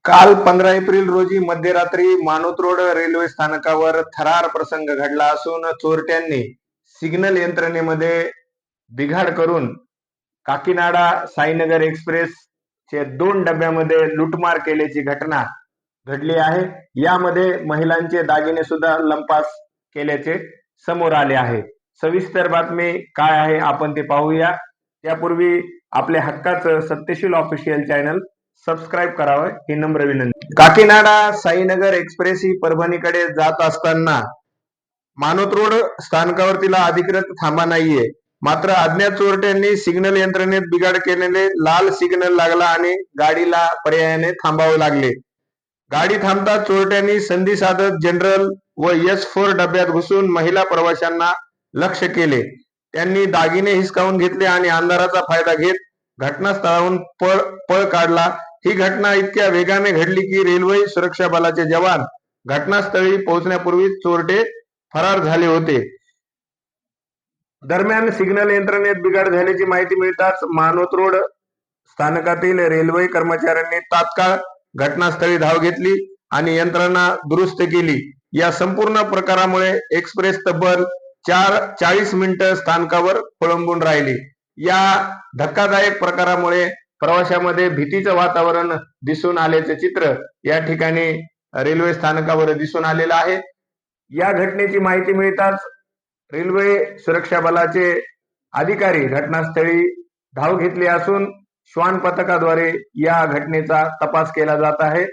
काल 15 एप्रिल रोजी मध्यरात्री मानोत रोड रेल्वे स्थानकावर थरार प्रसंग घडला असून चोरट्यांनी सिग्नल यंत्रणेमध्ये बिघाड करून काकीनाडा साईनगर एक्सप्रेस चे 2 डब्यामध्ये लूटमार केल्याची घटना घडली आहे. यामध्ये महिलांचे दागिने सुद्धा लंपास केल्याचे समोर आले आहे. सविस्तर बातमी काय आहे आपण ते पाहूया. त्यापूर्वी आपल्या हक्काचं सत्यशील ऑफिशियल चॅनल सबस्क्राईब करावं ही नम्र विनंती. काकीनाडा साईनगर एक्सप्रेस ही परभणीकडे जात असताना मानोत रोड स्थानकावर तिला अधिकृत थांबा नाहीये. मात्र अज्ञात चोरट्यांनी सिग्नल यंत्रणेत बिघाड केलेले लाल सिग्नल लागला आणि गाडीला पर्यायाने थांबावे लागले. गाडी थांबताच चोरट्यांनी संधी साधत जनरल व S4 डब्यात घुसून महिला प्रवाशांना लक्ष्य केले. त्यांनी दागिने हिसकावून घेतले आणि अंधाराचा फायदा घेत घटनास्थळावरून पळ काढला. ही घटना इतक्या वेगाने घडली की रेल्वे सुरक्षा बलाचे जवान घटनास्थळी पोहोचण्यापूर्वी चोरटे फरार झाले होते. दरम्यान सिग्नल यंत्रणेत बिघाड झाल्याची माहिती मिळताच मानोत रोड स्थानकातील रेल्वे कर्मचाऱ्यांनी तात्काळ घटनास्थळी धाव घेतली आणि यंत्रणा दुरुस्त केली. या संपूर्ण प्रकारामुळे एक्सप्रेस तब्बल 40 मिनिटं स्थानकावर खोळंबून राहिली. या धक्कादायक प्रकारामुळे प्रवाशांमध्ये भीतीचं वातावरण दिसून आल्याचे चित्र या ठिकाणी रेल्वे स्थानकावर दिसून आलेलं आहे. या घटनेची माहिती मिळताच रेल्वे सुरक्षा बलाचे अधिकारी घटनास्थळी धाव घेतली असून श्वान पथकाद्वारे या घटनेचा तपास केला जात आहे.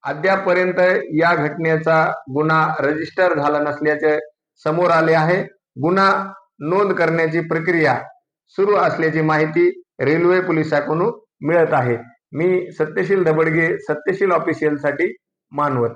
अद्यापपर्यंत या घटनेचा गुन्हा रजिस्टर झाला नसल्याचे समोर आले आहे. गुन्हा नोंद करण्याची प्रक्रिया सुरू असल्याची माहिती रेल्वे पोलिसांकडून मिळत आहे. मी सत्यशील दबडगे, सत्यशील ऑफिशियल साठी मानवत.